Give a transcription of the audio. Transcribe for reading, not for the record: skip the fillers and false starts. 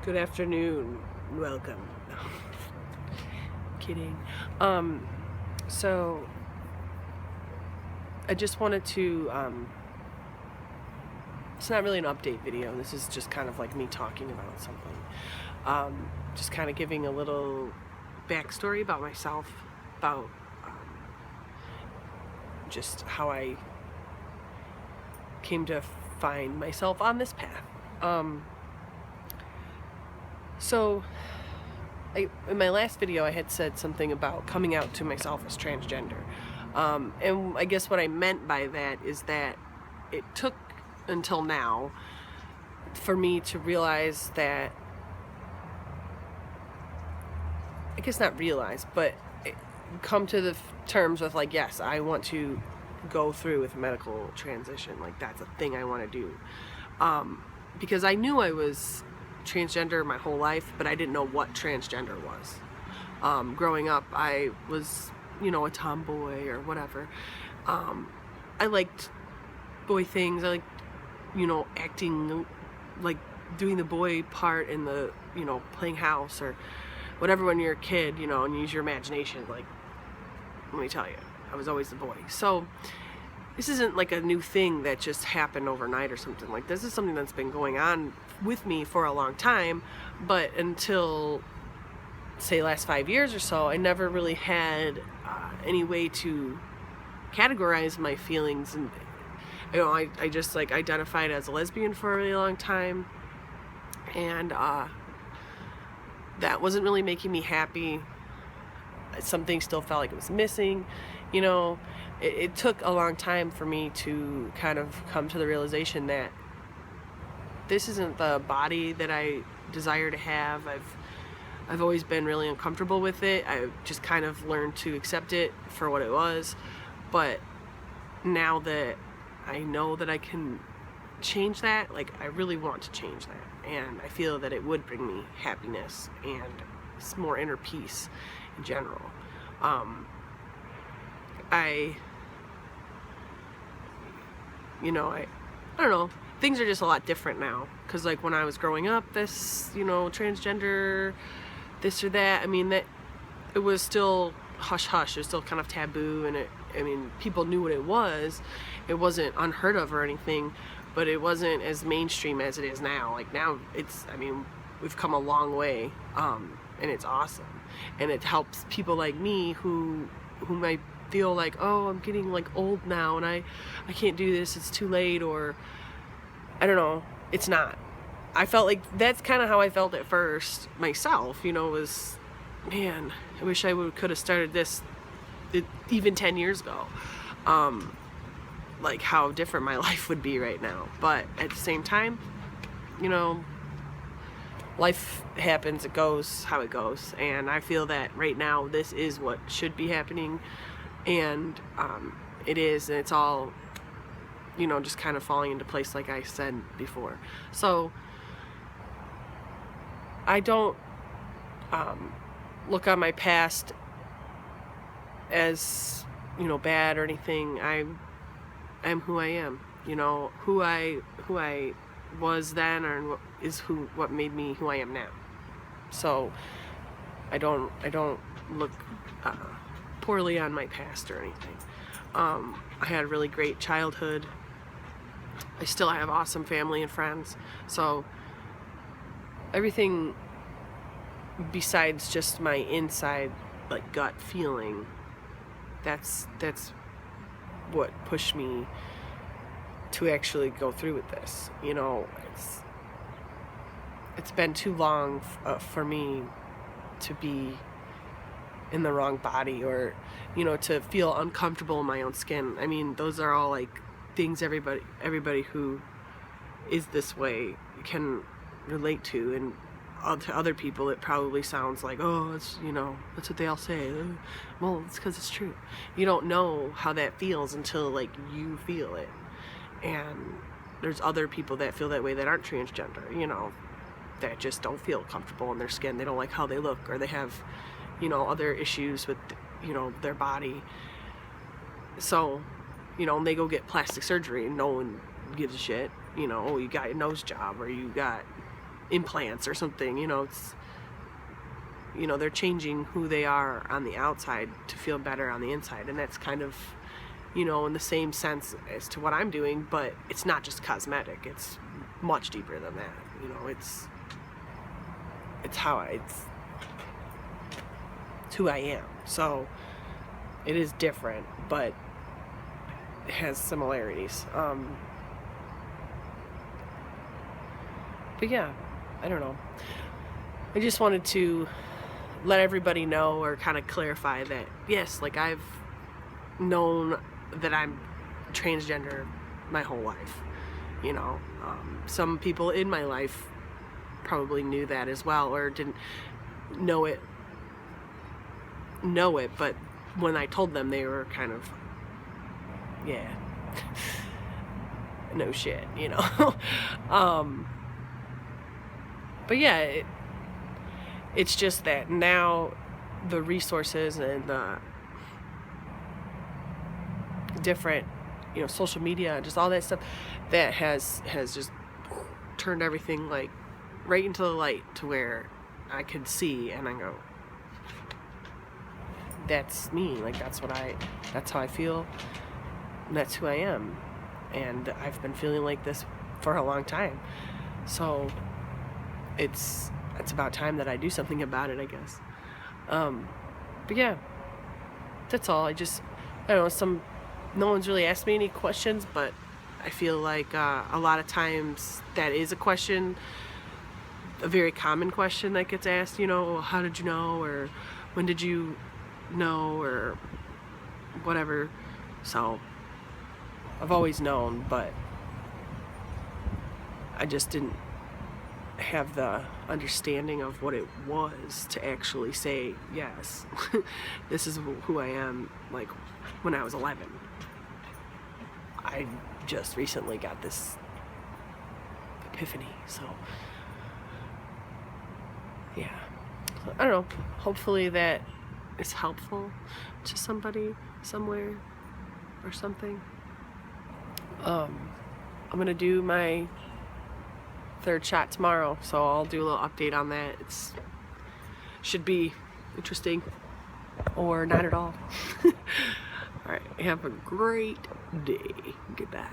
Good afternoon. Welcome. No. Kidding. So I just wanted to it's not really an update video. This is just kind of like me talking about something. Just kind of giving a little backstory about myself, about just how I came to find myself on this path. So in my last video I had said something about coming out to myself as transgender. And I guess what I meant by that is that it took until now for me to realize that, I guess not realize, but come to the terms with like, yes, I want to go through with medical transition. Like that's a thing I want to do. Because I knew I was transgender my whole life, but I didn't know what transgender was. Growing up, I was, a tomboy or whatever. I liked boy things. I liked, acting, like doing the boy part in the, playing house or whatever when you're a kid, and use your imagination. Like, let me tell you, I was always the boy. So this isn't like a new thing that just happened overnight or something. Like this is something that's been going on with me for a long time, but until say last 5 years or so, I never really had any way to categorize my feelings. And I just like identified as a lesbian for a really long time, and that wasn't really making me happy. Something still felt like it was missing. It took a long time for me to kind of come to the realization that this isn't the body that I desire to have. I've always been really uncomfortable with it. I just kind of learned to accept it for what it was. But now that I know that I can change that, like I really want to change that. And I feel that it would bring me happiness and more inner peace in general. I don't know, things are just a lot different now, because like when I was growing up, this, transgender, this or that, that it was still hush hush, it was still kind of taboo, and people knew what it was. It wasn't unheard of or anything, but it wasn't as mainstream as it is now. Like now we've come a long way, and it's awesome, and it helps people like me who might feel like, oh, I'm getting like old now and I can't do this, it's too late, or I don't know. It's not. I felt like that's kind of how I felt at first myself, was, man, I wish I could have started this even 10 years ago. Like how different my life would be right now. But at the same time, life happens, it goes how it goes, and I feel that right now this is what should be happening, and it is, and it's all, just kind of falling into place like I said before. So I don't look on my past as, bad or anything. I'm who I am, who I was then, or what made me who I am now. So I don't look poorly on my past or anything. I had a really great childhood. I still have awesome family and friends. So everything besides just my inside, like gut feeling, that's what pushed me to actually go through with this. It's been too long for me to be in the wrong body, or to feel uncomfortable in my own skin. Those are all like things everybody who is this way can relate to, and to other people it probably sounds like, oh, it's, that's what they all say. Well, it's because it's true. You don't know how that feels until like you feel it. And there's other people that feel that way that aren't transgender, that just don't feel comfortable in their skin. They don't like how they look, or they have, other issues with, their body. So, and they go get plastic surgery and no one gives a shit. Oh, you got your nose job, or you got, implants or something, you know. It's, you know, they're changing who they are on the outside to feel better on the inside, and that's kind of, you know, in the same sense as to what I'm doing, but it's not just cosmetic. It's much deeper than that. You know, it's who I am. So it is different, but it has similarities. But yeah, I don't know. I just wanted to let everybody know, or kind of clarify that, yes, like, I've known that I'm transgender my whole life. You know, some people in my life probably knew that as well, or didn't know it, but when I told them, they were kind of, yeah, no shit, you know. But yeah, it's just that now the resources and the different, you know, social media, just all that stuff, that has just turned everything like right into the light, to where I could see and I go, that's me, like, that's how I feel, and that's who I am, and I've been feeling like this for a long time. So it's about time that I do something about it, I guess. But yeah, that's all. I don't know, no one's really asked me any questions, but I feel like a lot of times that is a question, a very common question that gets asked, you know, how did you know, or when did you know, or whatever. So I've always known, but I just didn't have the understanding of what it was to actually say, yes, this is who I am, like, when I was 11. I just recently got this epiphany, so yeah. I don't know, hopefully that is helpful to somebody somewhere or something. I'm gonna do my 3rd shot tomorrow, so I'll do a little update on that. It's should be interesting, or not at all. Alright, have a great day. Goodbye.